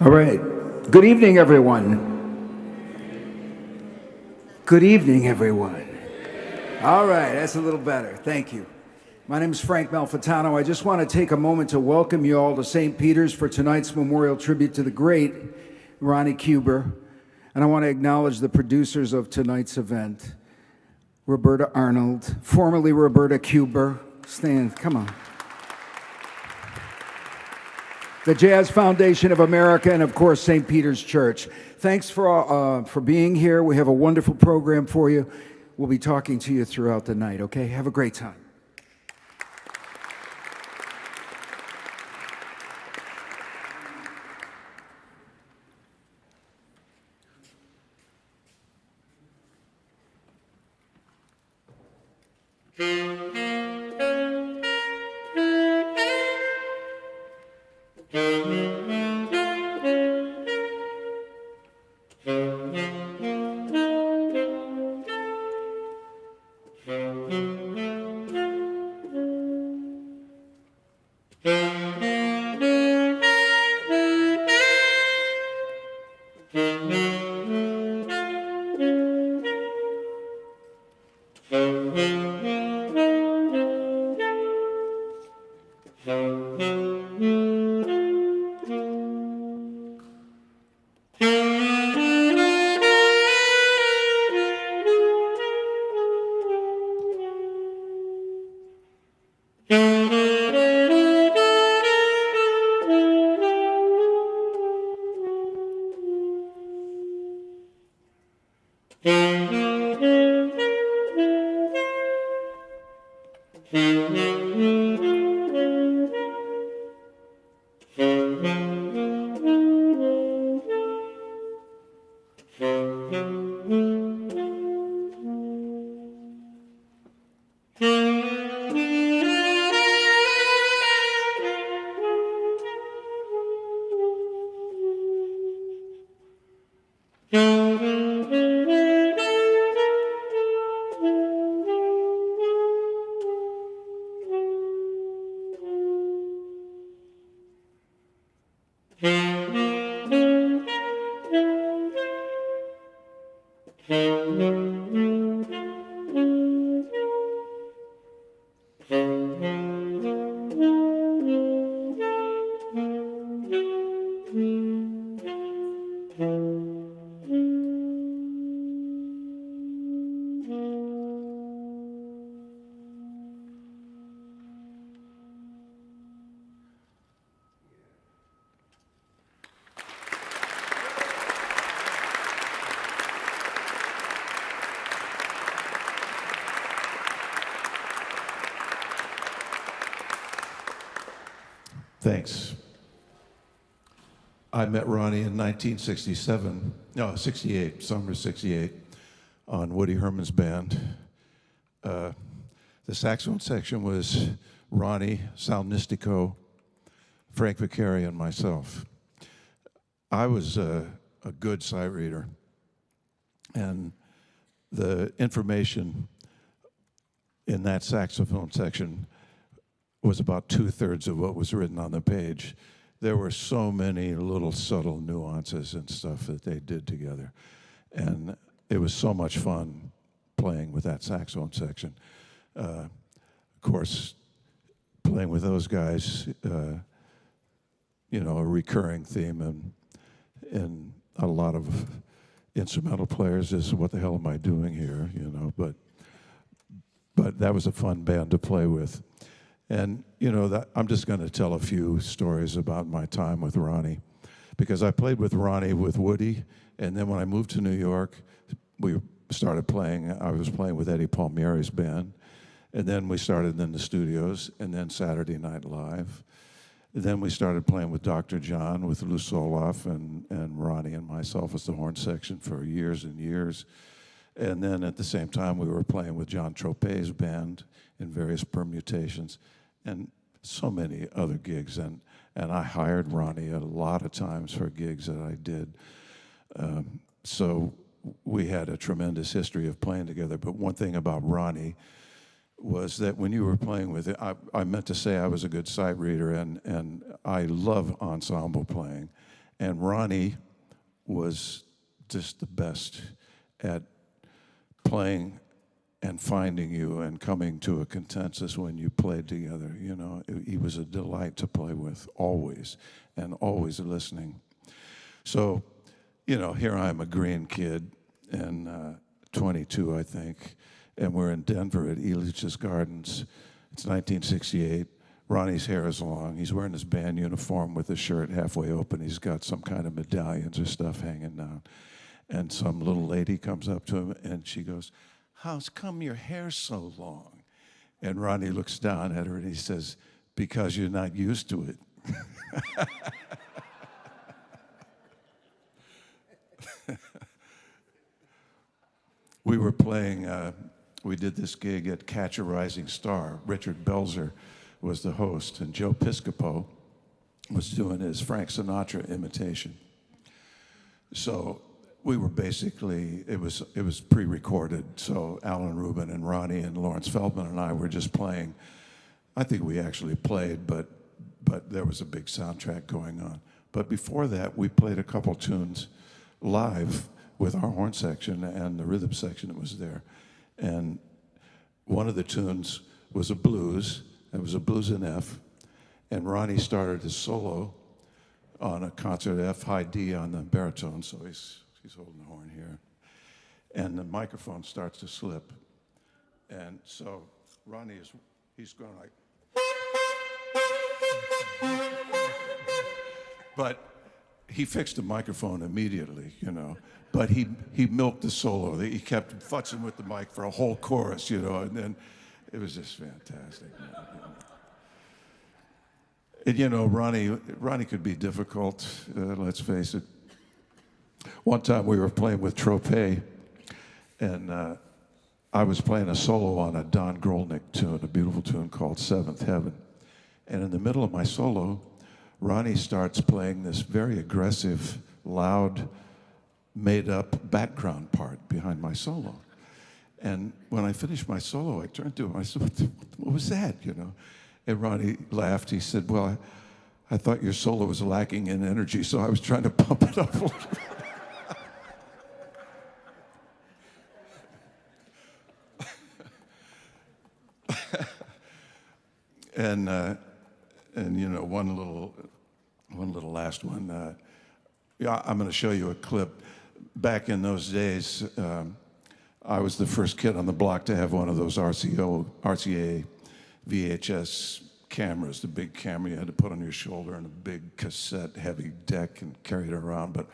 All right. Good evening, everyone. Good evening, everyone. All right, that's a little better. Thank you. My name is Frank Malfitano. I just want to take a moment to welcome you all to St. Peter's for tonight's memorial tribute to the great Ronnie Cuber. And I want to acknowledge the producers of tonight's event, Roberta Arnold, formerly Roberta Cuber. Stand, come on. The Jazz Foundation of America, and of course, St. Peter's Church. Thanks for being here. We have a wonderful program for you. We'll be talking to you throughout the night, okay? Have a great time. Thanks. I met Ronnie in 68, summer 68, on Woody Herman's band. The saxophone section was Ronnie, Sal Nistico, Frank Vicari, and myself. I was a good sight reader, and the information in that saxophone section was about 2/3 of what was written on the page. There were so many little subtle nuances and stuff that they did together. And it was so much fun playing with that saxophone section. Of course, playing with those guys, a recurring theme in a lot of instrumental players is, what the hell am I doing here, but that was a fun band to play with. And, I'm just going to tell a few stories about my time with Ronnie, because I played with Ronnie with Woody, and then when I moved to New York, I was playing with Eddie Palmieri's band, and then we started in the studios, and then Saturday Night Live. And then we started playing with Dr. John, with Lou Soloff, and Ronnie and myself as the horn section for years and years. And then at the same time, we were playing with John Tropez's band in various permutations, and so many other gigs. And I hired Ronnie a lot of times for gigs that I did. So we had a tremendous history of playing together. But one thing about Ronnie was that when you were playing with it, I meant to say I was a good sight reader, and I love ensemble playing. And Ronnie was just the best at playing and finding you and coming to a consensus when you played together. You know, he was a delight to play with, always, and always listening. So, you know, here I am, a green kid, and 22, I think, and we're in Denver at Elitch's Gardens. It's 1968. Ronnie's hair is long. He's wearing his band uniform with his shirt halfway open. He's got some kind of medallions or stuff hanging down. And some little lady comes up to him, and she goes, "How's come your hair so long?" And Ronnie looks down at her, and he says, "Because you're not used to it." We were playing, we did this gig at Catch a Rising Star. Richard Belzer was the host, and Joe Piscopo was doing his Frank Sinatra imitation. So we were basically, it was pre-recorded, so Alan Rubin and Ronnie and Lawrence Feldman and I were just playing. I think we actually played, but there was a big soundtrack going on. But before that, we played a couple tunes live with our horn section and the rhythm section that was there. And one of the tunes was a blues. It was a blues in F. And Ronnie started his solo on a concert F, high D on the baritone, so he's holding the horn here. And the microphone starts to slip. And so Ronnie he's going like, but he fixed the microphone immediately, you know. But he milked the solo. He kept futzing with the mic for a whole chorus, you know, and then it was just fantastic. And, you know, Ronnie could be difficult, let's face it. One time we were playing with Tropez, and I was playing a solo on a Don Grolnick tune, a beautiful tune called Seventh Heaven. And in the middle of my solo, Ronnie starts playing this very aggressive, loud, made-up background part behind my solo. And when I finished my solo, I turned to him, I said, what was that, you know? And Ronnie laughed. He said, well, I thought your solo was lacking in energy, so I was trying to pump it up a little bit. And you know, one little last one. Yeah, I'm going to show you a clip. Back in those days, I was the first kid on the block to have one of those RCA VHS cameras, the big camera you had to put on your shoulder, and a big cassette heavy deck and carry it around. But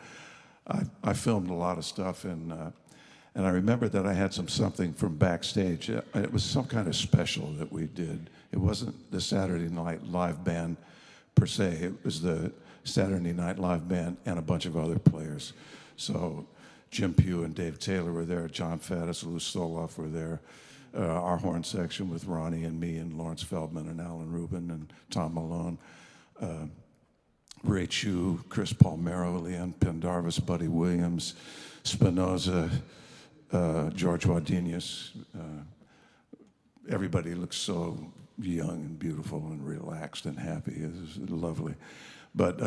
I filmed a lot of stuff, and I remember that I had something from backstage. It was some kind of special that we did. It wasn't the Saturday Night Live Band per se. It was the Saturday Night Live Band and a bunch of other players. So Jim Pugh and Dave Taylor were there. John Faddis, Lou Stoloff were there. Our horn section with Ronnie and me and Lawrence Feldman and Alan Rubin and Tom Malone. Ray Chu, Chris Palmero, Leanne Pendarvis, Buddy Williams, Spinoza, George Wadenius. Everybody looked so young and beautiful and relaxed and happy. It was lovely. But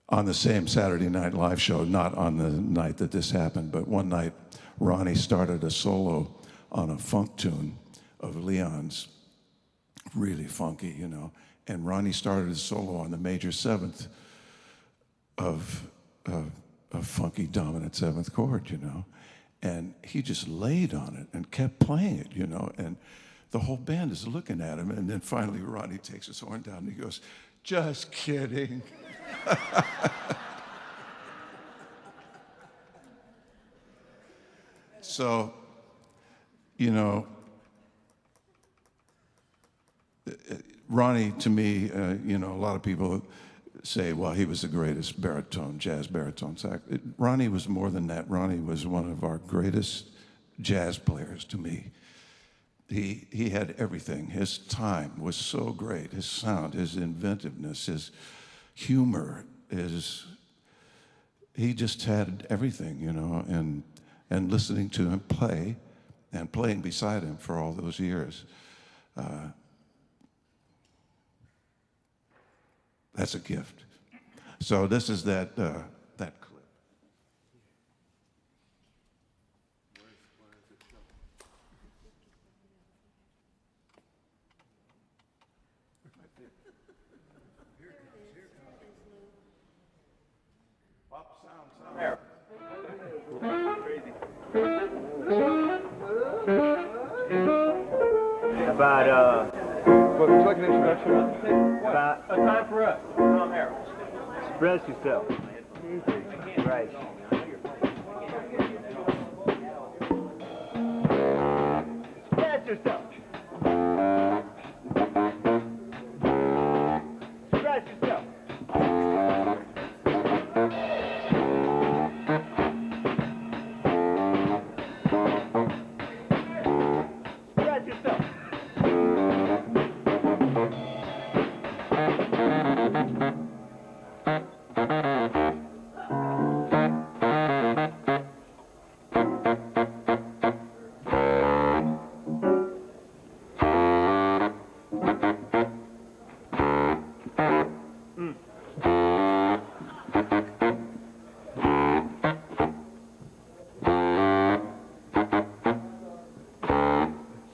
on the same Saturday Night Live show, not on the night that this happened, but one night Ronnie started a solo on a funk tune of Leon's, really funky, you know. And Ronnie started his solo on the major seventh of funky dominant seventh chord, you know. And he just laid on it and kept playing it, you know. And the whole band is looking at him. And then finally Ronnie takes his horn down and he goes, "Just kidding." So, you know, Ronnie, to me, you know, a lot of people say, well, he was the greatest baritone, jazz baritone sax. Ronnie was more than that. Ronnie was one of our greatest jazz players to me. He had everything. His time was so great. His sound, his inventiveness, his humor, he just had everything, you know, and listening to him play and playing beside him for all those years. That's a gift. So this is that clip. About, What, would you like an introduction? about A time for us. Tom Harris. express yourself. Right. Express yourself. Express yourself. Express yourself.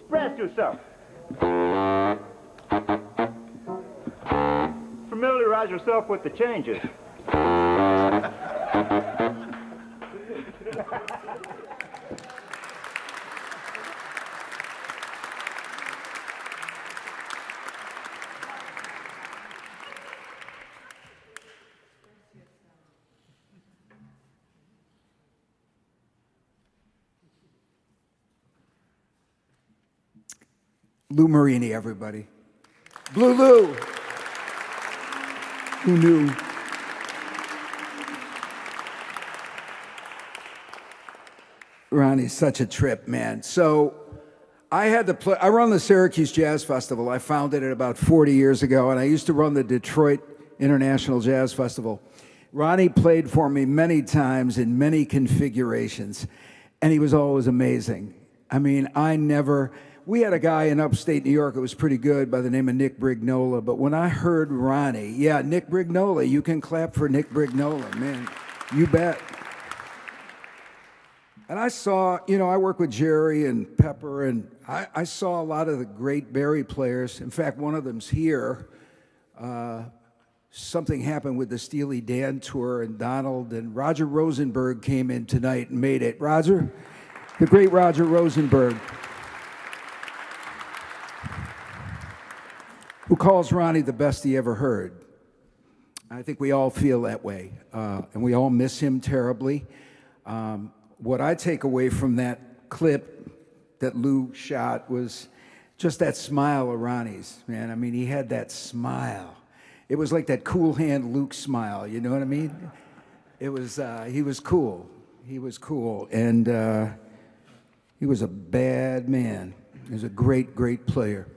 Express yourself. Familiarize yourself with the changes. Lou Marini, everybody. Blue Lou. Who knew? Ronnie's such a trip, man. So I run the Syracuse Jazz Festival. I founded it about 40 years ago, and I used to run the Detroit International Jazz Festival. Ronnie played for me many times in many configurations, and he was always amazing. I mean, we had a guy in upstate New York that was pretty good by the name of Nick Brignola, but when I heard Ronnie, yeah, Nick Brignola, you can clap for Nick Brignola, man, you bet. And I saw, I work with Jerry and Pepper, and I saw a lot of the great Barry players. In fact, one of them's here. Something happened with the Steely Dan tour, and Donald and Roger Rosenberg came in tonight and made it. Roger, the great Roger Rosenberg, who calls Ronnie the best he ever heard. I think we all feel that way, and we all miss him terribly. What I take away from that clip that Lou shot was just that smile of Ronnie's, man. I mean, he had that smile. It was like that cool hand Luke smile, you know what I mean? It was, he was cool. He was cool, and he was a bad man. He was a great, great player.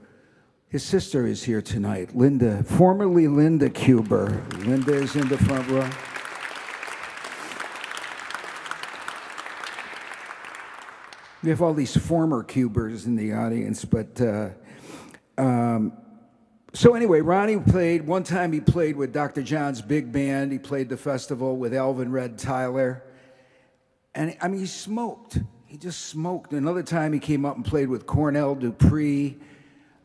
His sister is here tonight, Linda, formerly Linda Cuber. Linda is in the front row. We have all these former Cubers in the audience, but so anyway, Ronnie played, one time he played with Dr. John's big band. He played the festival with Alvin Red Tyler. And I mean, he smoked. He just smoked. Another time he came up and played with Cornell Dupree,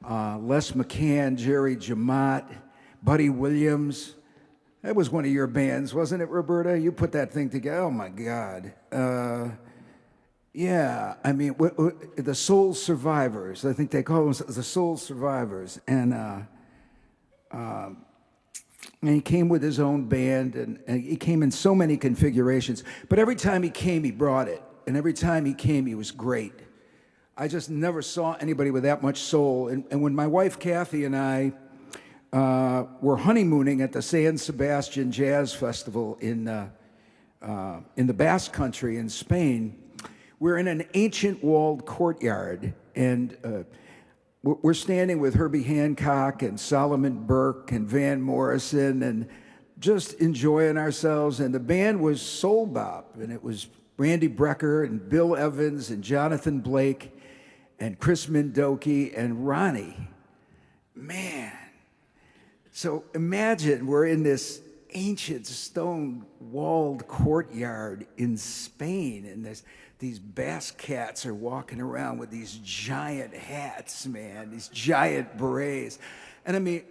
Les McCann, Jerry Jamot, Buddy Williams. That was one of your bands, wasn't it, Roberta? You put that thing together. Oh, my God. Yeah, I mean, the Soul Survivors. I think they call them the Soul Survivors. And he came with his own band, and he came in so many configurations. But every time he came, he brought it. And every time he came, he was great. I just never saw anybody with that much soul. And when my wife Kathy and I were honeymooning at the San Sebastian Jazz Festival in the Basque Country in Spain, we're in an ancient walled courtyard, and we're standing with Herbie Hancock and Solomon Burke and Van Morrison and just enjoying ourselves. And the band was Soul Bop, and it was Randy Brecker and Bill Evans and Jonathan Blake and Chris Mendoki and Ronnie. Man. So imagine we're in this ancient stone-walled courtyard in Spain, and these Basque cats are walking around with these giant hats, man, these giant berets. And I mean,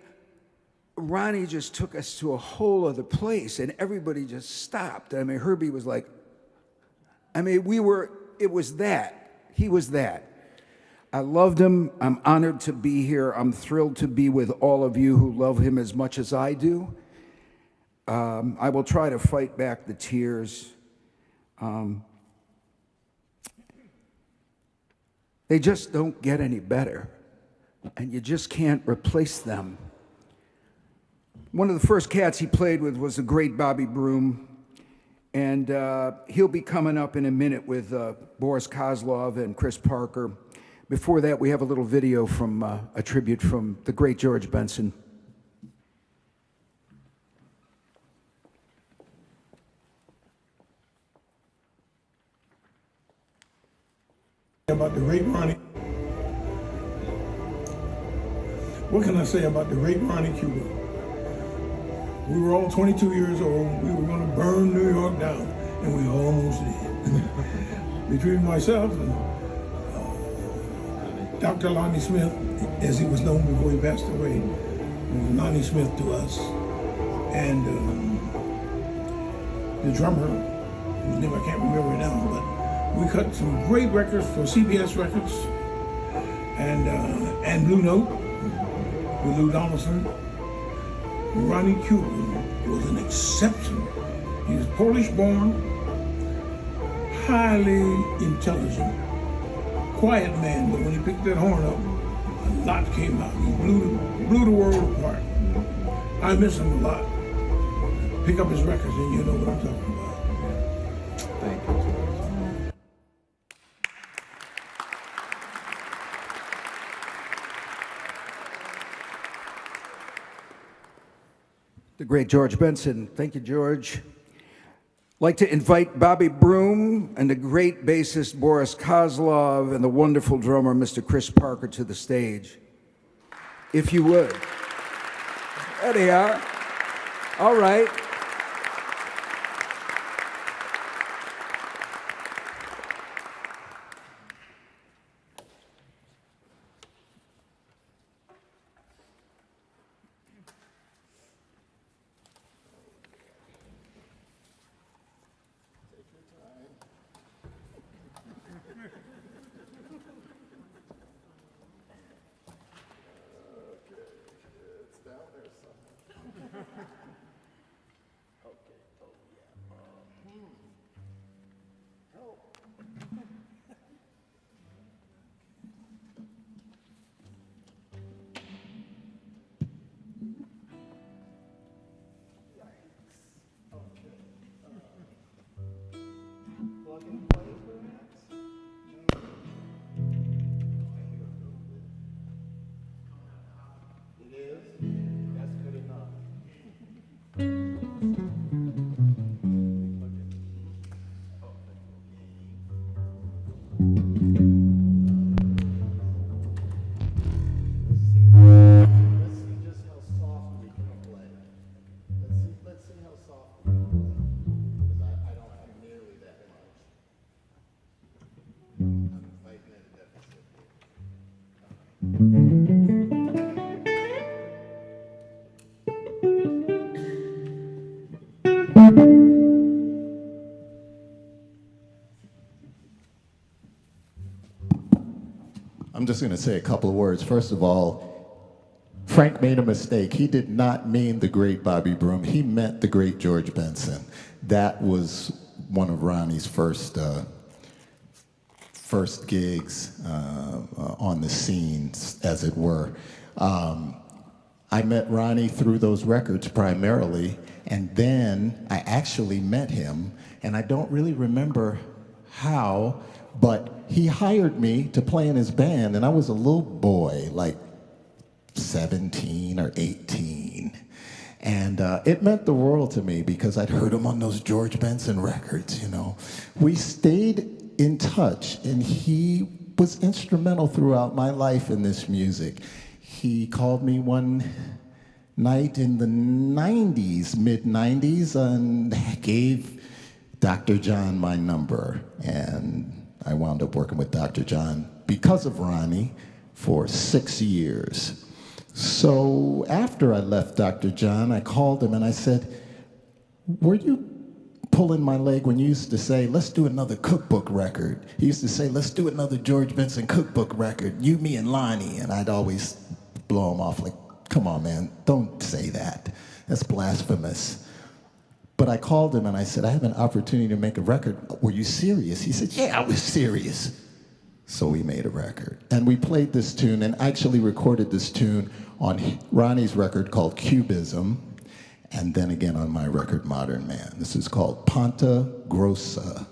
Ronnie just took us to a whole other place, and everybody just stopped. I mean, Herbie was like, it was that. He was that. I loved him. I'm honored to be here. I'm thrilled to be with all of you who love him as much as I do. I will try to fight back the tears. They just don't get any better, and you just can't replace them. One of the first cats he played with was the great Bobby Broom, and he'll be coming up in a minute with Boris Kozlov and Chris Parker. Before that, we have a little video from a tribute from the great George Benson. About the great Ronnie. What can I say about the great Ronnie Cuba? We were all 22 years old. We were going to burn New York down, and we almost did. Between myself and Dr. Lonnie Smith, as he was known before he passed away, was Lonnie Smith to us, and the drummer, whose name I can't remember now, but we cut some great records for CBS Records and Blue Note with Lou Donaldson. Ronnie Cuban was an exception. He was Polish-born, highly intelligent, quiet man, but when he picked that horn up, a lot came out. He blew the world apart. I miss him a lot. Pick up his records and you know what I'm talking about. Thank you, George. The great George Benson. Thank you, George. I'd like to invite Bobby Broom and the great bassist Boris Kozlov and the wonderful drummer Mr. Chris Parker to the stage, if you would. There they are. All right. I'm just going to say a couple of words. First of all, Frank made a mistake. He did not mean the great Bobby Broom. He meant the great George Benson. That was one of Ronnie's first gigs on the scene, as it were. I met Ronnie through those records primarily, and then I actually met him, and I don't really remember how, but he hired me to play in his band, and I was a little boy, like 17 or 18. And it meant the world to me because I'd heard him on those George Benson records, you know. We stayed in touch, and he was instrumental throughout my life in this music. He called me one night in the 90s, mid 90s, and gave Dr. John my number. And I wound up working with Dr. John because of Ronnie for 6 years. So after I left Dr. John, I called him and I said, were you pulling my leg when you used to say, let's do another cookbook record? He used to say, let's do another George Benson cookbook record, you, me, and Lonnie. And I'd always blow him off like, come on, man, don't say that. That's blasphemous. But I called him and I said, I have an opportunity to make a record. Were you serious? He said, yeah, I was serious. So we made a record. And we played this tune and actually recorded this tune on Ronnie's record called Cubism, and then again on my record, Modern Man. This is called Ponta Grossa.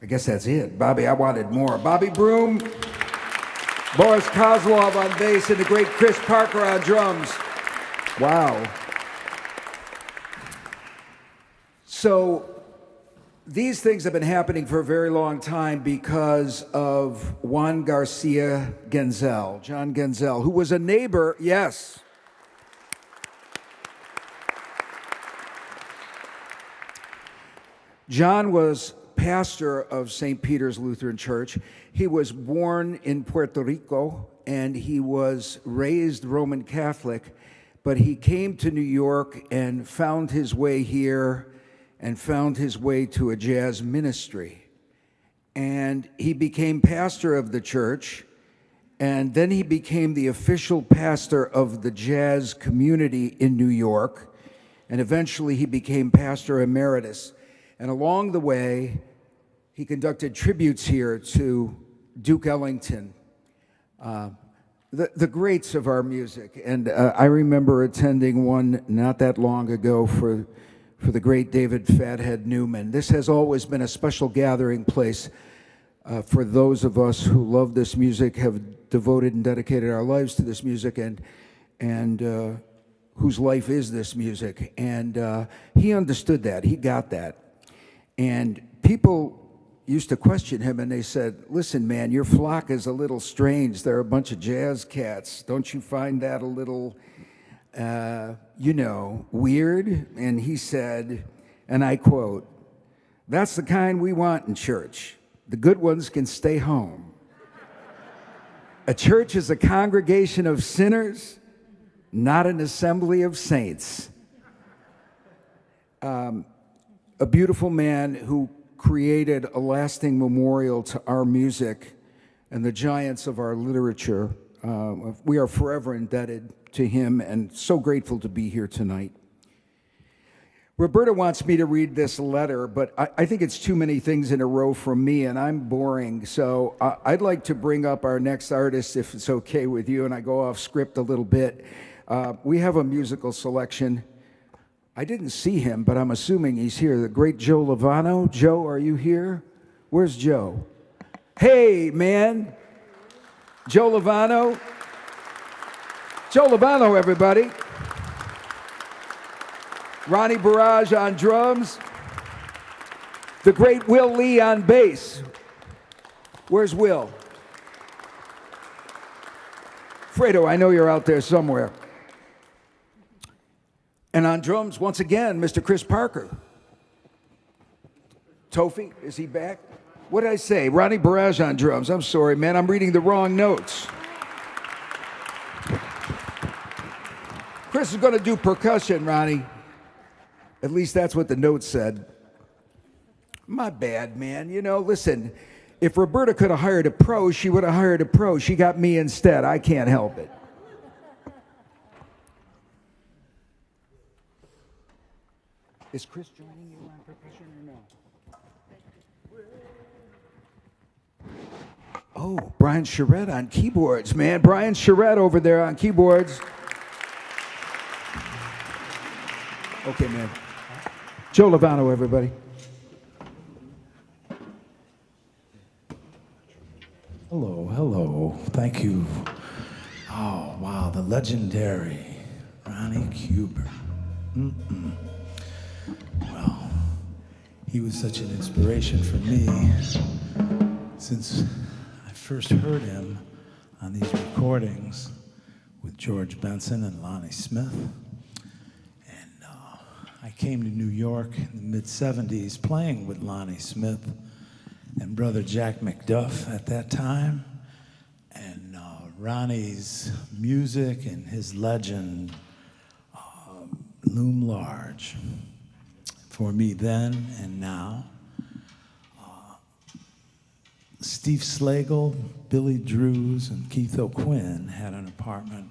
I guess that's it. Bobby, I wanted more. Bobby Broom, Boris Kozlov on bass, and the great Chris Parker on drums. Wow. So these things have been happening for a very long time because of Juan Garcia Genzel, John Genzel, who was a neighbor, yes. John was pastor of St. Peter's Lutheran Church. He was born in Puerto Rico and he was raised Roman Catholic, but he came to New York and found his way here and found his way to a jazz ministry. And he became pastor of the church, and then he became the official pastor of the jazz community in New York, and eventually he became pastor emeritus. And along the way, he conducted tributes here to Duke Ellington, the greats of our music. And I remember attending one not that long ago for the great David Fathead Newman. This has always been a special gathering place for those of us who love this music, have devoted and dedicated our lives to this music, and whose life is this music. And he understood that. He got that. And people used to question him, and they said, listen, man, your flock is a little strange. They're a bunch of jazz cats. Don't you find that a little, weird? And he said, and I quote, that's the kind we want in church. The good ones can stay home. A church is a congregation of sinners, not an assembly of saints. A beautiful man who created a lasting memorial to our music and the giants of our literature. We are forever indebted to him and so grateful to be here tonight. Roberta wants me to read this letter, but I think it's too many things in a row from me, and I'm boring. So I'd like to bring up our next artist, if it's okay with you, and I go off script a little bit. We have a musical selection. I didn't see him, but I'm assuming he's here. The great Joe Lovano. Joe, are you here? Where's Joe? Hey, man. Joe Lovano. Joe Lovano, everybody. Ronnie Barrage on drums. The great Will Lee on bass. Where's Will? Fredo, I know you're out there somewhere. And on drums, once again, Mr. Chris Parker. Tofi, is he back? What did I say? Ronnie Barrage on drums. I'm sorry, man. I'm reading the wrong notes. Chris is going to do percussion, Ronnie. At least that's what the notes said. My bad, man. Listen, if Roberta could have hired a pro, she would have hired a pro. She got me instead. I can't help it. Is Chris joining you on percussion or no? Oh, Brian Charette on keyboards, man. Brian Charette over there on keyboards. Okay, man. Joe Lovano, everybody. Hello. Thank you. Oh, wow, the legendary Ronnie Cuber. Well, he was such an inspiration for me since I first heard him on these recordings with George Benson and Lonnie Smith. And I came to New York in the mid-'70s playing with Lonnie Smith and brother Jack McDuff at that time. And Ronnie's music and his legend loom large for me then and now. Steve Slagle, Billy Drews, and Keith O'Quinn had an apartment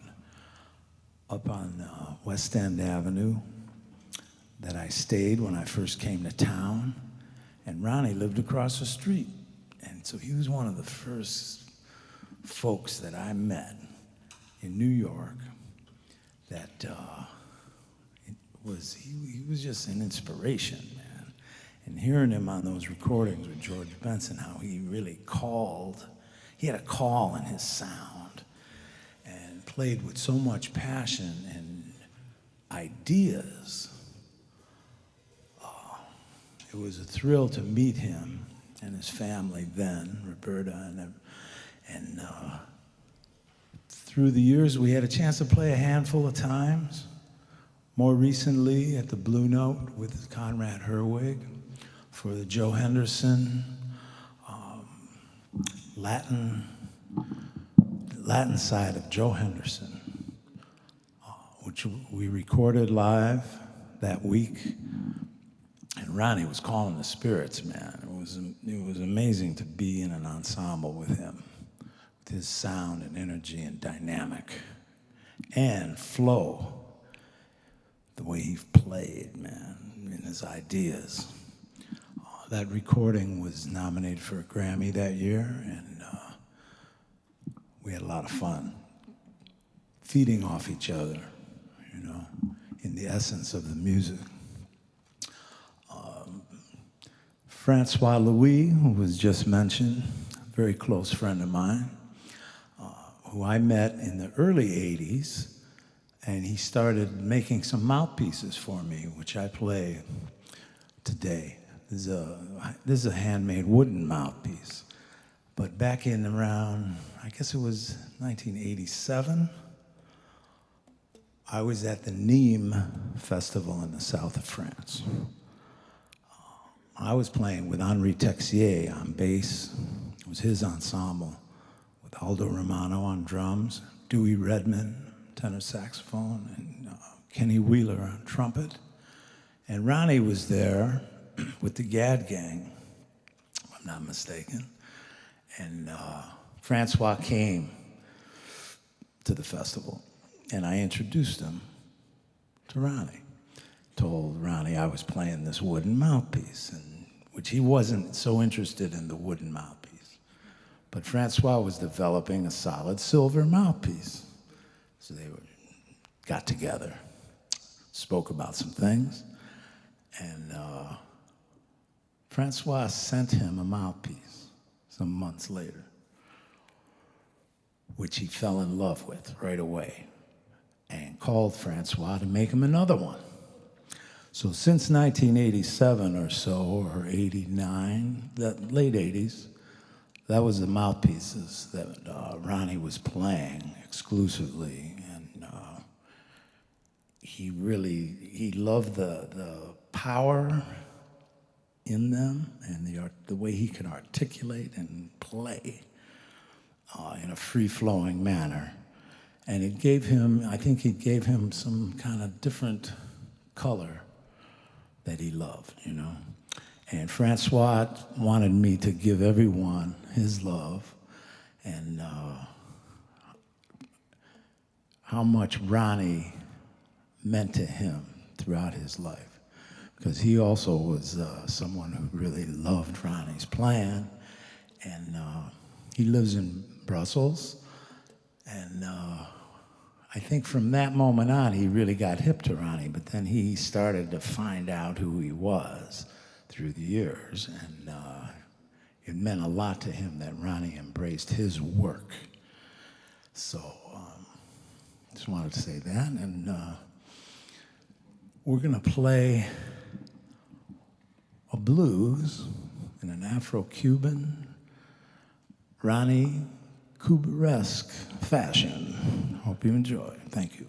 up on West End Avenue that I stayed when I first came to town. And Ronnie lived across the street. And so he was one of the first folks that I met in New York that he was just an inspiration, man. And hearing him on those recordings with George Benson, how he really called, he had a call in his sound and played with so much passion and ideas. It was a thrill to meet him and his family then, Roberta, and through the years we had a chance to play a handful of times. More recently at the Blue Note with Conrad Herwig for the Joe Henderson Latin side of Joe Henderson, which we recorded live that week. And Ronnie was calling the spirits, man. It was amazing to be in an ensemble with him, with his sound and energy and dynamic and flow, the way he played, man, and his ideas. That recording was nominated for a Grammy that year, and we had a lot of fun feeding off each other, you know, in the essence of the music. Francois Louis, who was just mentioned, a very close friend of mine, who I met in the early 80s, and he started making some mouthpieces for me, which I play today. This is a handmade wooden mouthpiece. But back in around, I guess it was 1987, I was at the Nîmes Festival in the south of France. I was playing with Henri Texier on bass. It was his ensemble with Aldo Romano on drums, Dewey Redman, tenor saxophone, and Kenny Wheeler on trumpet. And Ronnie was there with the Gad Gang, if I'm not mistaken. And Francois came to the festival, and I introduced him to Ronnie. Told Ronnie I was playing this wooden mouthpiece, and which he wasn't so interested in the wooden mouthpiece. But Francois was developing a solid silver mouthpiece. So they got together, spoke about some things, and Francois sent him a mouthpiece some months later, which he fell in love with right away, and called Francois to make him another one. So since 1987 or so, or 89, that late 80s, that was the mouthpieces that Ronnie was playing exclusively, and he loved the power in them and the way he could articulate and play in a free-flowing manner. And it gave him, I think it gave him some kind of different color that he loved, you know. And Francois wanted me to give everyone his love and how much Ronnie meant to him throughout his life. Because he also was someone who really loved Ronnie's playing. And he lives in Brussels. And I think from that moment on, he really got hip to Ronnie, but then he started to find out who he was through the years, and it meant a lot to him that Ronnie embraced his work. So just wanted to say that, and we're gonna play a blues in an Afro-Cuban, Ronnie Kuberesque fashion. Hope you enjoy. Thank you.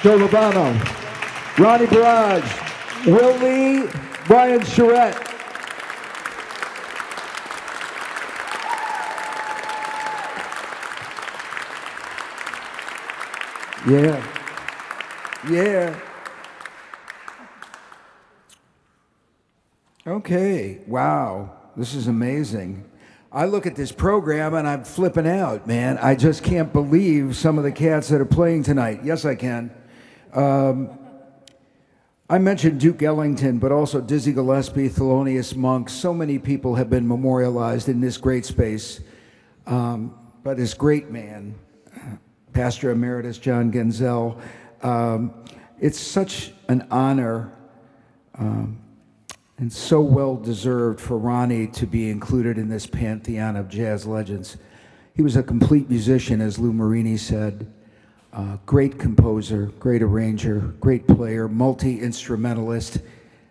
Joe Lovano, Ronnie Barrage, Will Lee, Brian Charette. Yeah. Okay, wow, this is amazing. I look at this program and I'm flipping out, man. I just can't believe some of the cats that are playing tonight. Yes, I can. I mentioned Duke Ellington, but also Dizzy Gillespie, Thelonious Monk. So many people have been memorialized in this great space. But this great man, Pastor Emeritus John Genzel, it's such an honor and so well deserved for Ronnie to be included in this pantheon of jazz legends. He was a complete musician, as Lou Marini said. Great composer, great arranger, great player, multi-instrumentalist,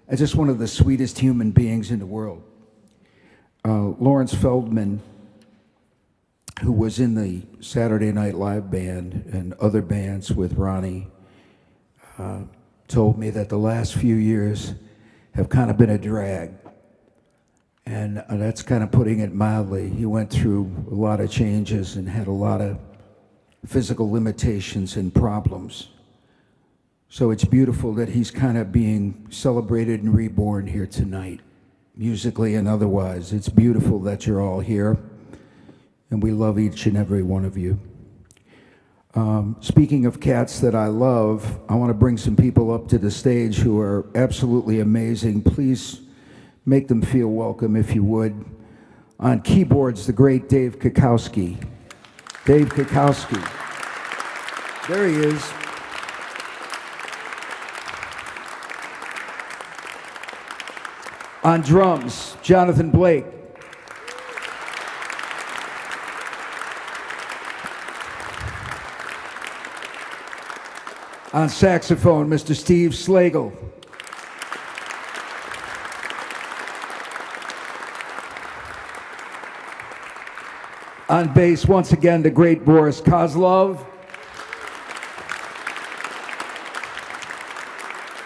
and just one of the sweetest human beings in the world. Lawrence Feldman, who was in the Saturday Night Live band and other bands with Ronnie, told me that the last few years have kind of been a drag. And that's kind of putting it mildly. He went through a lot of changes and had a lot of physical limitations and problems. So it's beautiful that he's kind of being celebrated and reborn here tonight, musically and otherwise. It's beautiful that you're all here, and we love each and every one of you. Speaking of cats that I love, I want to bring some people up to the stage who are absolutely amazing. Please make them feel welcome, if you would. On keyboards, the great Dave Kukowski. Dave Kukowski. There he is. On drums, Jonathan Blake. On saxophone, Mr. Steve Slagle. On bass, once again, the great Boris Kozlov.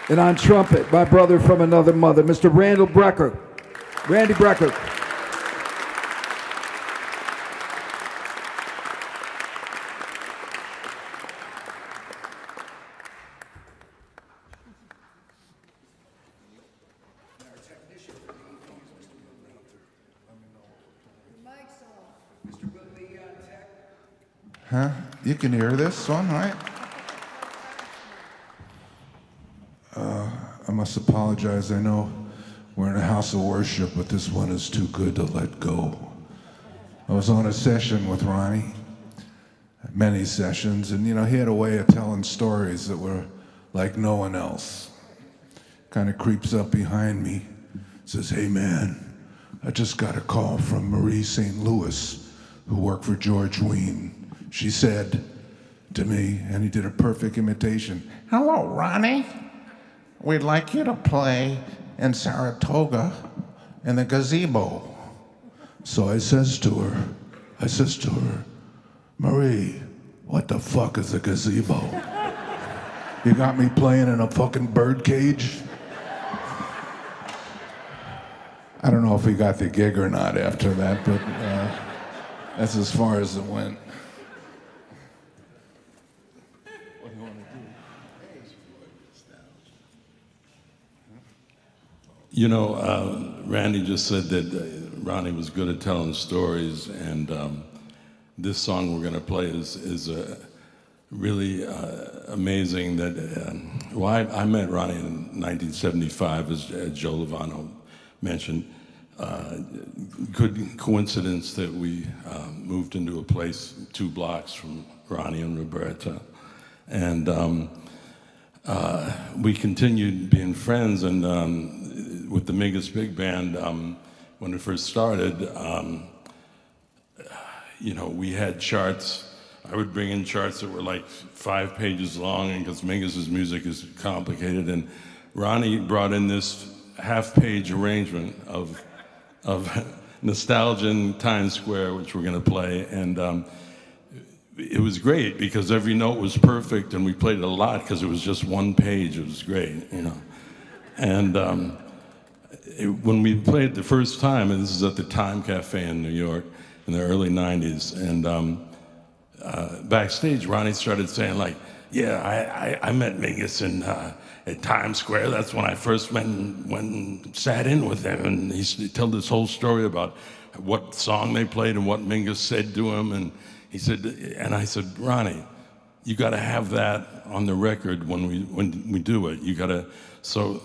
And on trumpet, my brother from another mother, Mr. Randall Brecker. Randy Brecker. Huh? You can hear this one, right? I must apologize. I know we're in a house of worship, but this one is too good to let go. I was on a session with Ronnie, many sessions, and he had a way of telling stories that were like no one else. Kind of creeps up behind me, says, "Hey man, I just got a call from Marie St. Louis, who worked for George Wein. She said to me," and he did a perfect imitation, "Hello, Ronnie. We'd like you to play in Saratoga in the gazebo." So I says to her, "Marie, what the fuck is a gazebo? You got me playing in a fucking bird cage?" I don't know if we got the gig or not after that, but that's as far as it went. Randy just said that Ronnie was good at telling stories, and this song we're going to play is really amazing. I met Ronnie in 1975, as Joe Lovano mentioned. Good coincidence that we moved into a place 2 blocks from Ronnie and Roberta, and we continued being friends, and with the Mingus Big Band, when it first started, we had charts. I would bring in charts that were like 5 pages long, and because Mingus's music is complicated, and Ronnie brought in this half-page arrangement of Nostalgia in Times Square, which we're going to play, and it was great because every note was perfect, and we played it a lot because it was just one page. It was great, you know. And when we played the first time, and this is at the Time Cafe in New York in the early '90s, and backstage, Ronnie started saying like, "Yeah, I met Mingus at Times Square. That's when I first went and sat in with him." And he told this whole story about what song they played and what Mingus said to him. And he said, and I said, "Ronnie, you got to have that on the record when we do it. You got to." So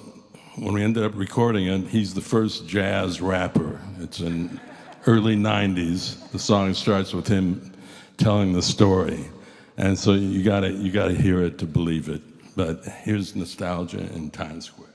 when we ended up recording it, he's the first jazz rapper. It's in early '90s. The song starts with him telling the story, and so you gotta hear it to believe it. But here's nostalgia in Times Square.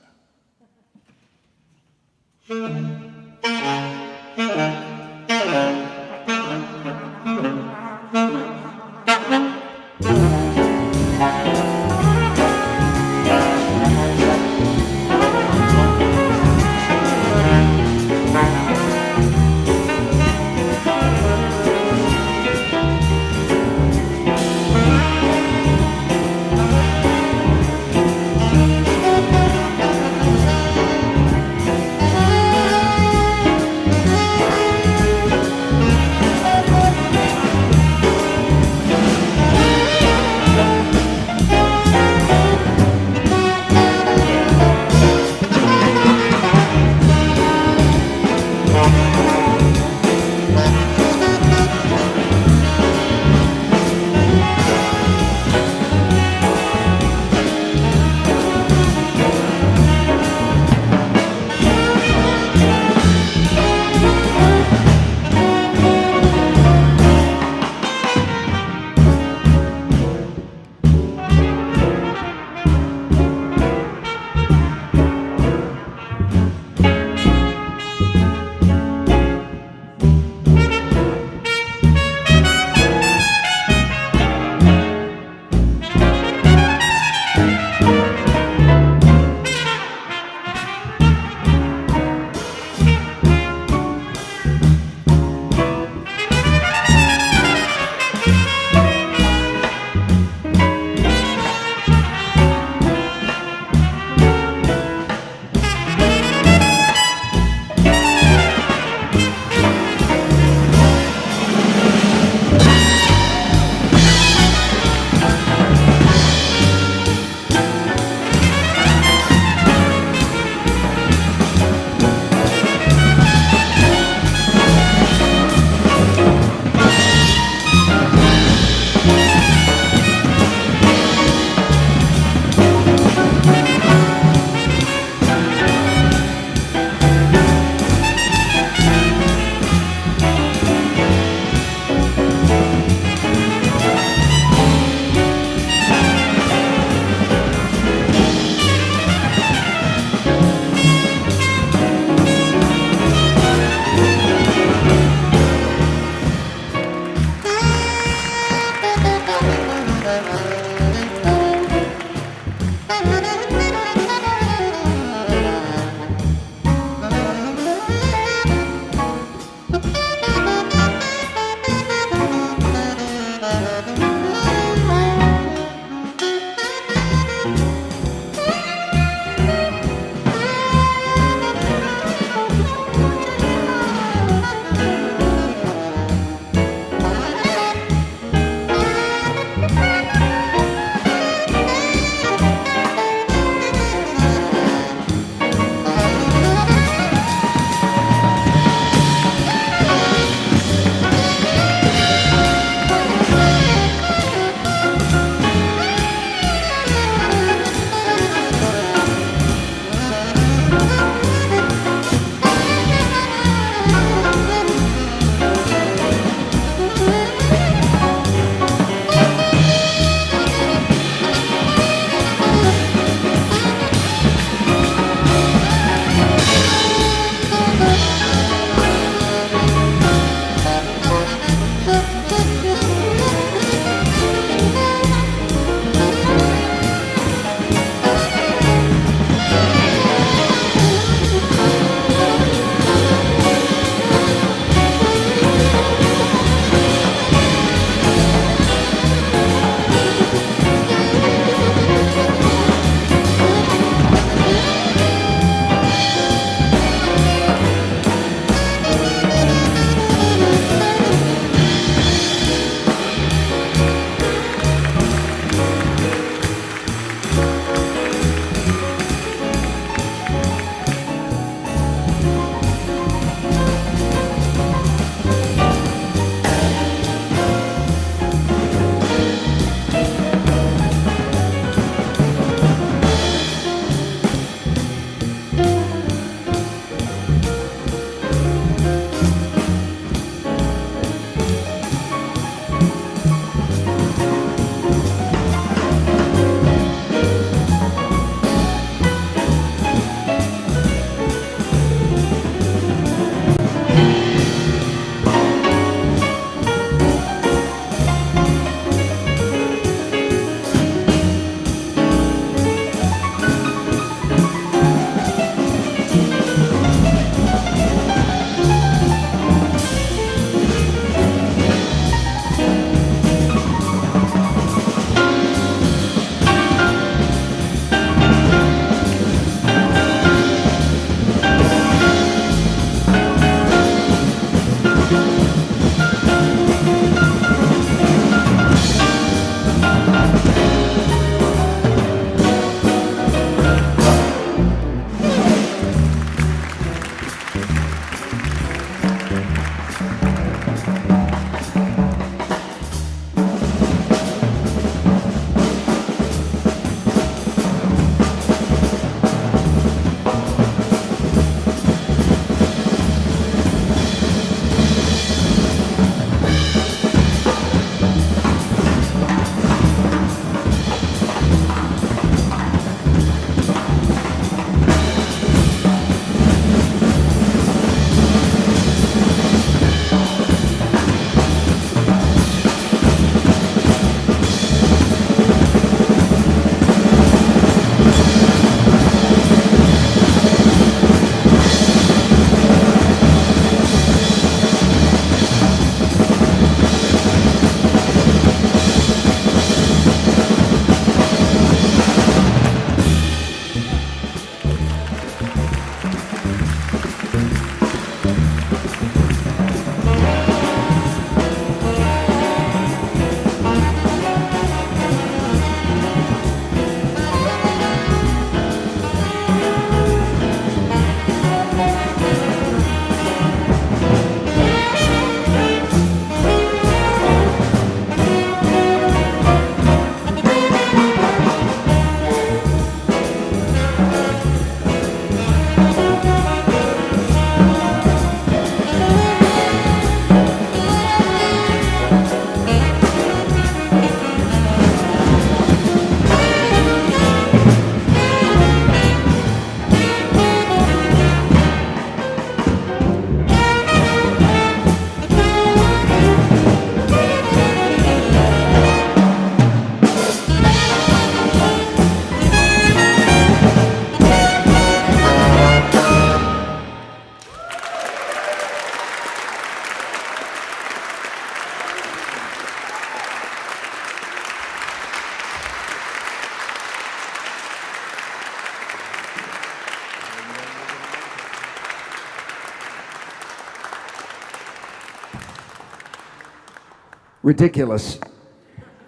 Ridiculous.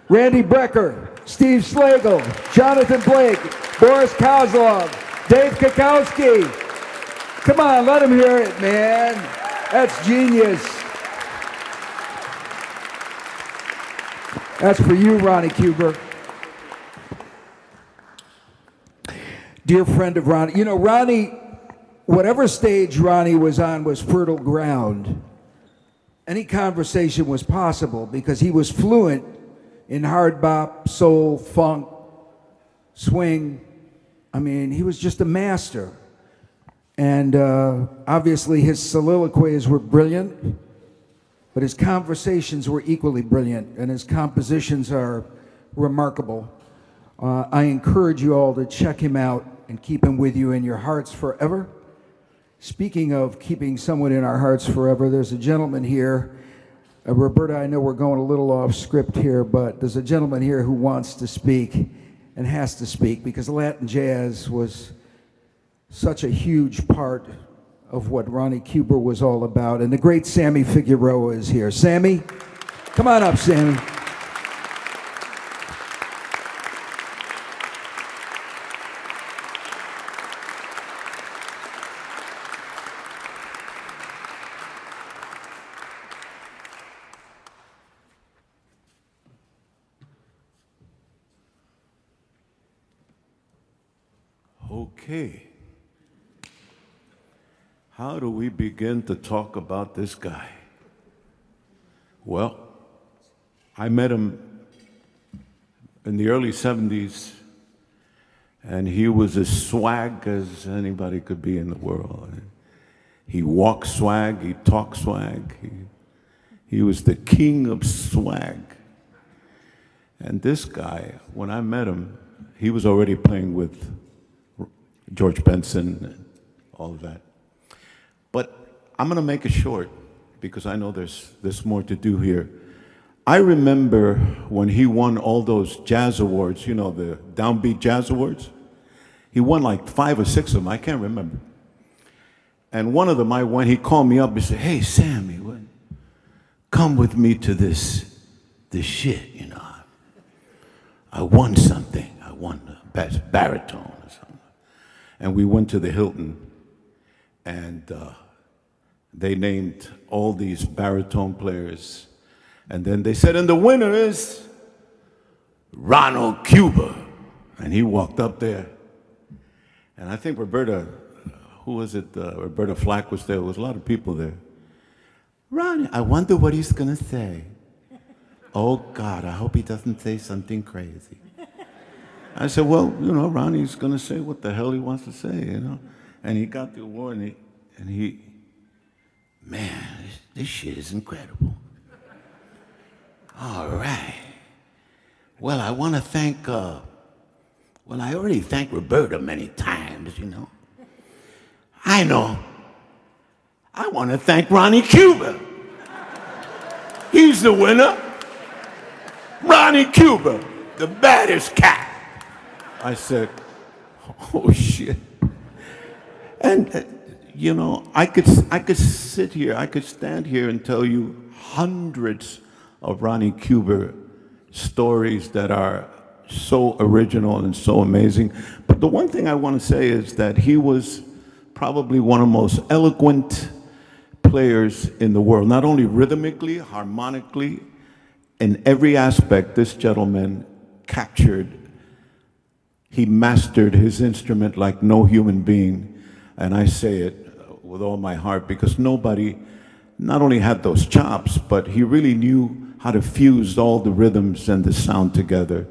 Randy Brecker, Steve Slagle, Jonathan Blake, Boris Kozlov, Dave Kakowski. Come on, let him hear it, man. That's genius. That's for you, Ronnie Cuber. Dear friend of Ronnie. You know, Ronnie, whatever stage Ronnie was on was fertile ground. Any conversation was possible because he was fluent in hard bop, soul, funk, swing. I mean, he was just a master. And obviously his soliloquies were brilliant, but his conversations were equally brilliant, and his compositions are remarkable. I encourage you all to check him out and keep him with you in your hearts forever. Speaking of keeping someone in our hearts forever, there's a gentleman here. Roberta, I know we're going a little off script here, but there's a gentleman here who wants to speak and has to speak because Latin jazz was such a huge part of what Ronnie Cuber was all about. And the great Sammy Figueroa is here. Sammy, come on up, Sammy. Okay. How do we begin to talk about this guy? Well, I met him in the early 70s, and he was as swag as anybody could be in the world. He walked swag, he talked swag. He was the king of swag. And this guy, when I met him, he was already playing with George Benson and all of that. But I'm going to make it short because I know there's more to do here. I remember when he won all those jazz awards, you know, the Downbeat Jazz Awards. He won like 5 or 6 of them, I can't remember. And one of them, he called me up and said, "Hey, Sammy, come with me to this shit, you know. I won something. I won the best baritone or something." And we went to the Hilton, and they named all these baritone players. And then they said, and the winner is Ronald Cuber. And he walked up there. And I think Roberta, who was it? Roberta Flack was there. There was a lot of people there. "Ronnie, I wonder what he's going to say. Oh, God, I hope he doesn't say something crazy." I said, "Well, you know, Ronnie's going to say what the hell he wants to say, you know." And he got the award, and he man, this shit is incredible. All right. Well, I want to thank, I already thanked Roberta many times, you know. I know. I want to thank Ronnie Cuber. He's the winner. Ronnie Cuber, the baddest cat. I said, oh, shit. And, you know, I could sit here, I could stand here and tell you hundreds of Ronnie Cuber stories that are so original and so amazing. But the one thing I want to say is that he was probably one of the most eloquent players in the world, not only rhythmically, harmonically, in every aspect. This gentleman captured, he mastered his instrument like no human being. And I say it with all my heart because nobody not only had those chops, but he really knew how to fuse all the rhythms and the sound together.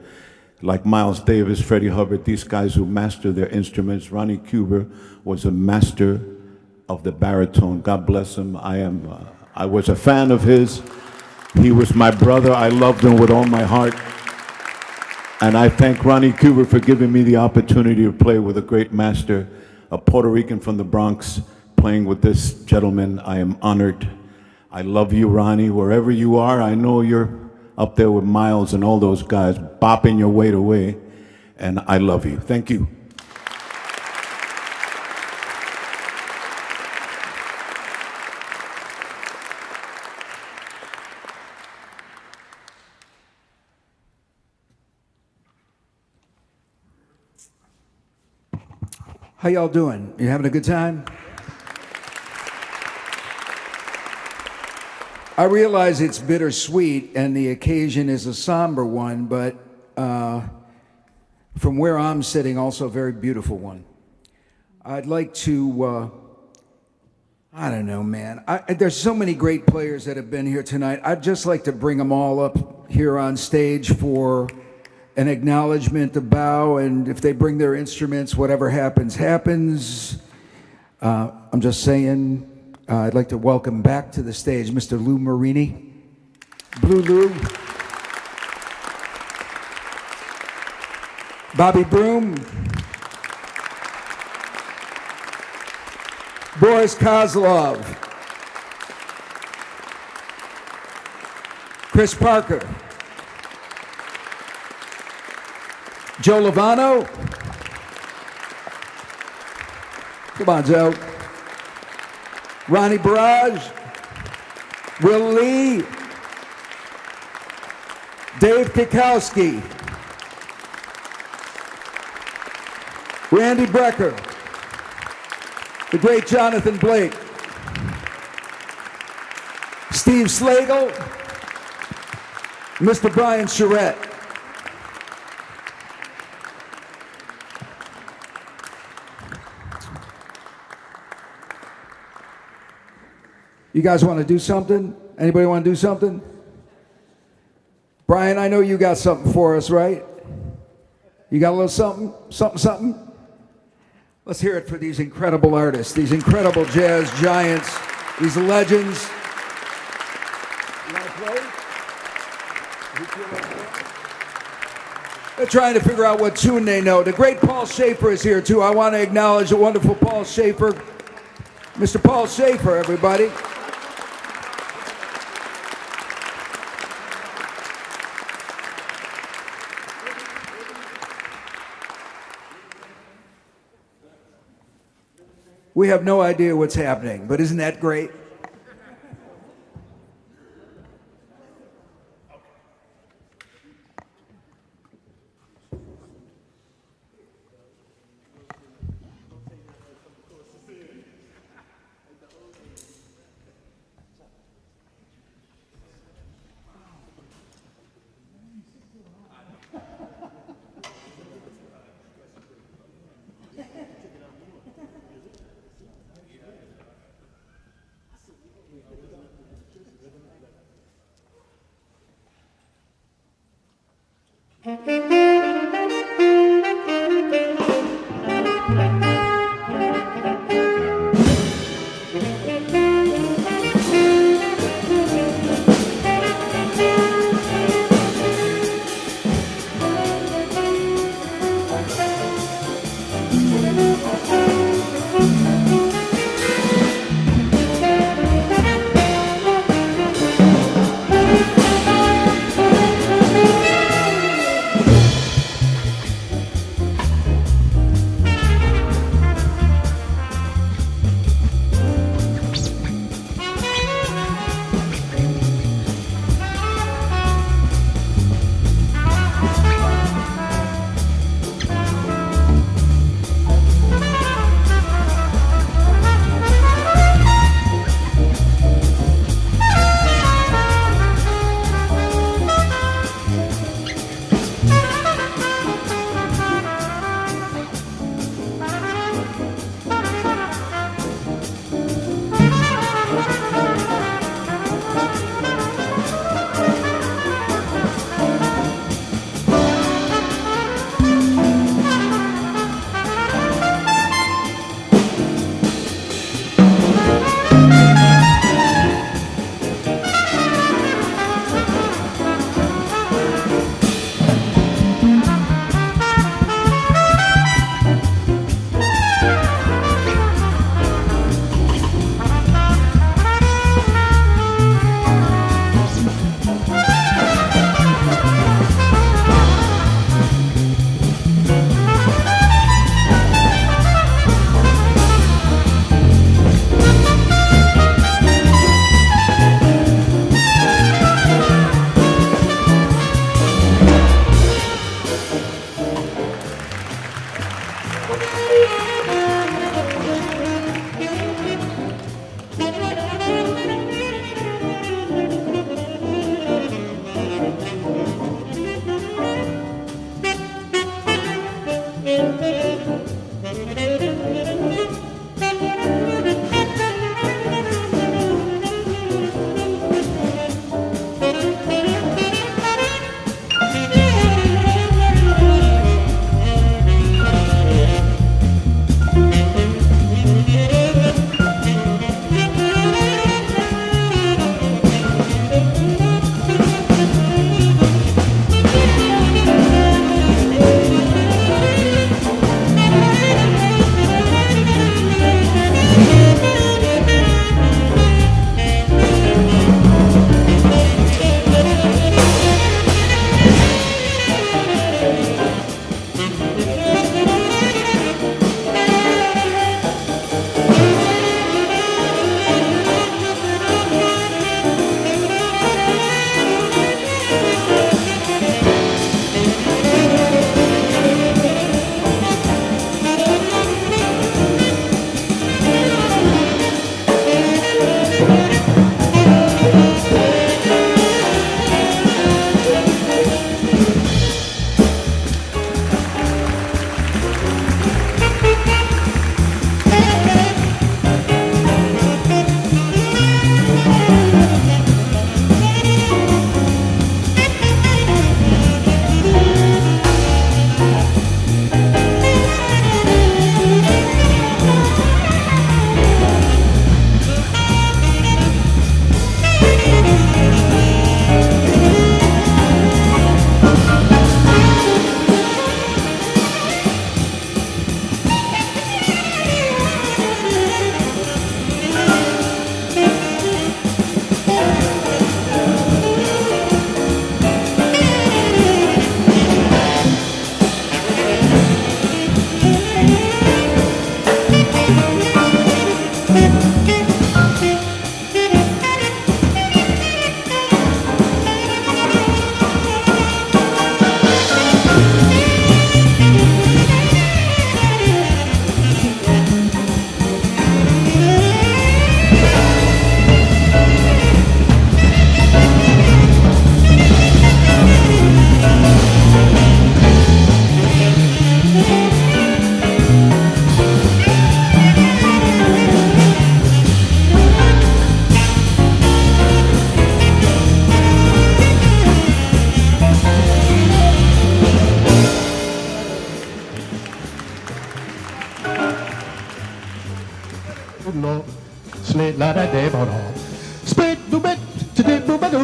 Like Miles Davis, Freddie Hubbard, these guys who mastered their instruments. Ronnie Cuber was a master of the baritone. God bless him. I was a fan of his. He was my brother. I loved him with all my heart. And I thank Ronnie Cuber for giving me the opportunity to play with a great master, a Puerto Rican from the Bronx, playing with this gentleman. I am honored. I love you, Ronnie, wherever you are. I know you're up there with Miles and all those guys, bopping your weight away, and I love you. Thank you. How y'all doing? You having a good time? I realize it's bittersweet and the occasion is a somber one, but from where I'm sitting, also a very beautiful one. I'd like to, I don't know, man. There's so many great players that have been here tonight. I'd just like to bring them all up here on stage for an acknowledgement, a bow, and if they bring their instruments, whatever happens, happens. I'm just saying, I'd like to welcome back to the stage Mr. Lou Marini. Blue Lou. Bobby Broom. Boris Kozlov. Chris Parker. Joe Lovano. Come on, Joe. Ronnie Barrage. Will Lee. Dave Kikowski. Randy Brecker. The great Jonathan Blake. Steve Slagle. Mr. Brian Charette. You guys want to do something? Anybody want to do something? Brian, I know you got something for us, right? You got a little something? Something? Let's hear it for these incredible artists, these incredible jazz giants, these legends. You want to play? They're trying to figure out what tune they know. The great Paul Schaefer is here, too. I want to acknowledge the wonderful Paul Schaefer. Mr. Paul Schaefer, everybody. We have no idea what's happening, but isn't that great?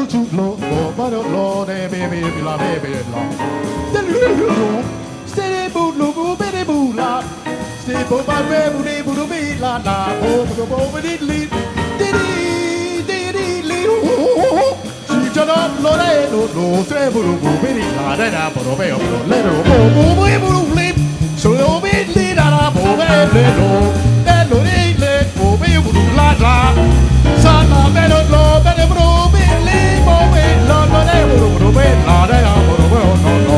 too low, but a Lord, baby, la, baby, la. Steady boot, look, bitty boot, la. Stay boot, my baby, they boot, be la, la. Oh, diddy, diddy, diddy, little. She turned up, Lord, I don't know, say, boot, bitty, la, da, but obey, let her go, so you'll be lead out of obey, let no, let obey, la, la. Sana, better, Lord, better, be leave, obey, la, la, obey, la, da, but obey, no, no.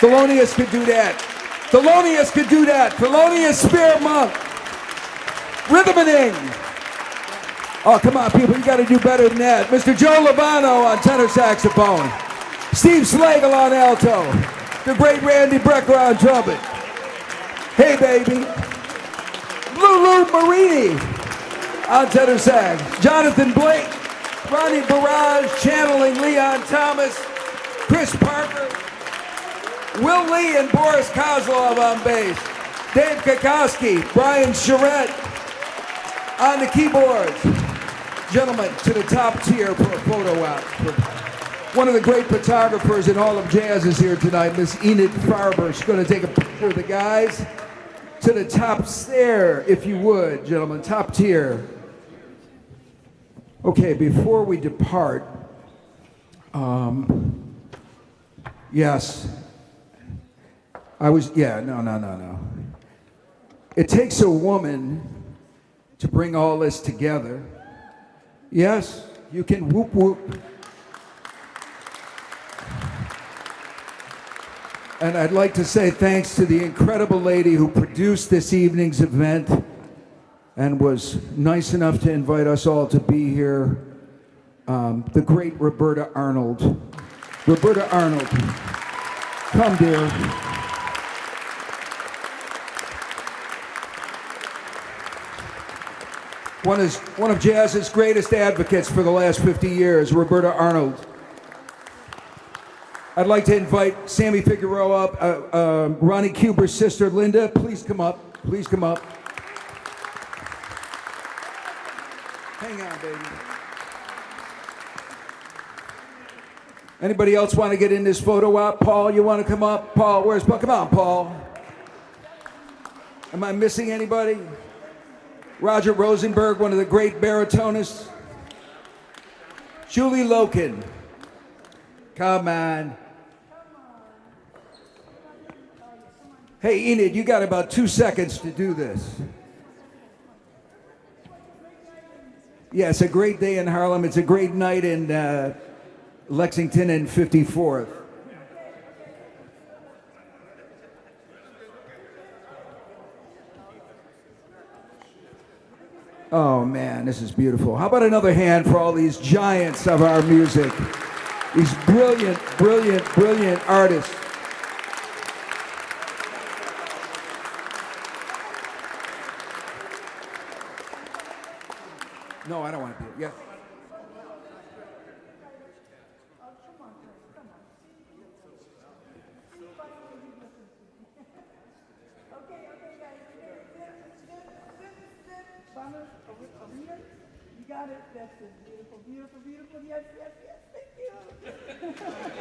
Thelonious could do that. Thelonious could do that. Thelonious Spirit Monk. Rhythming. Oh, come on, people, you got to do better than that. Mr. Joe Lovano on tenor saxophone. Steve Slagle on alto. The great Randy Brecker on trumpet. Hey, baby. Lulu Marini on tenor sax. Jonathan Blake. Ronnie Barrage channeling Leon Thomas. Chris Parker. Will Lee and Boris Kozlov on bass. Dave Kakowski, Brian Charette on the keyboards. Gentlemen, to the top tier for a photo op. One of the great photographers in all of jazz is here tonight, Miss Enid Farber. She's going to take a picture of the guys. To the top stair, if you would, gentlemen, top tier. Okay, before we depart, yes. No. It takes a woman to bring all this together. Yes, you can whoop whoop. And I'd like to say thanks to the incredible lady who produced this evening's event and was nice enough to invite us all to be here, the great Roberta Arnold. Roberta Arnold, come dear. One of jazz's greatest advocates for the last 50 years, Roberta Arnold. I'd like to invite Sammy Figueroa up, Ronnie Cuber's sister, Linda. Please come up. Please come up. Hang on, baby. Anybody else want to get in this photo op? Paul, you want to come up? Paul, where's Paul? Come on, Paul. Am I missing anybody? Roger Rosenberg, one of the great baritonists. Julie Loken. Come on. Hey, Enid, you got about 2 seconds to do this. Yeah, it's a great day in Harlem. It's a great night in Lexington and 54th. Oh man, this is beautiful. How about another hand for all these giants of our music? These brilliant, brilliant, brilliant artists. No, I don't want to be. Yeah. You got it. That's it. Beautiful, beautiful, beautiful. Yes, yes, yes. Thank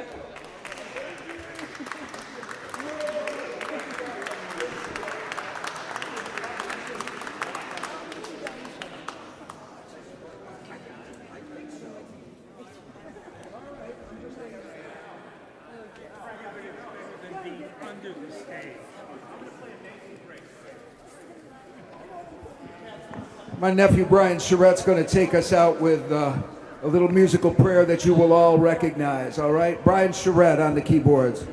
My nephew Brian Charrette's going to take us out with a little musical prayer that you will all recognize, all right? Brian Charrette on the keyboards.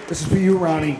This is for you, Ronnie.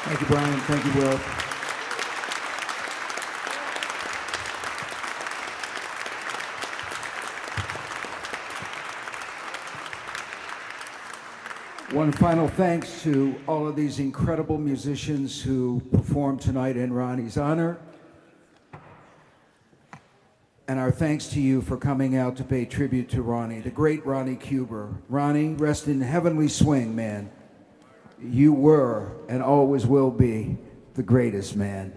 Thank you, Brian. Thank you, Will. One final thanks to all of these incredible musicians who performed tonight in Ronnie's honor. And our thanks to you for coming out to pay tribute to Ronnie, the great Ronnie Cuber. Ronnie, rest in heavenly swing, man. You were and always will be the greatest, man.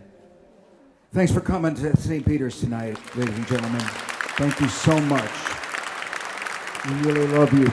Thanks for coming to St. Peter's tonight, ladies and gentlemen. Thank you so much. We really love you.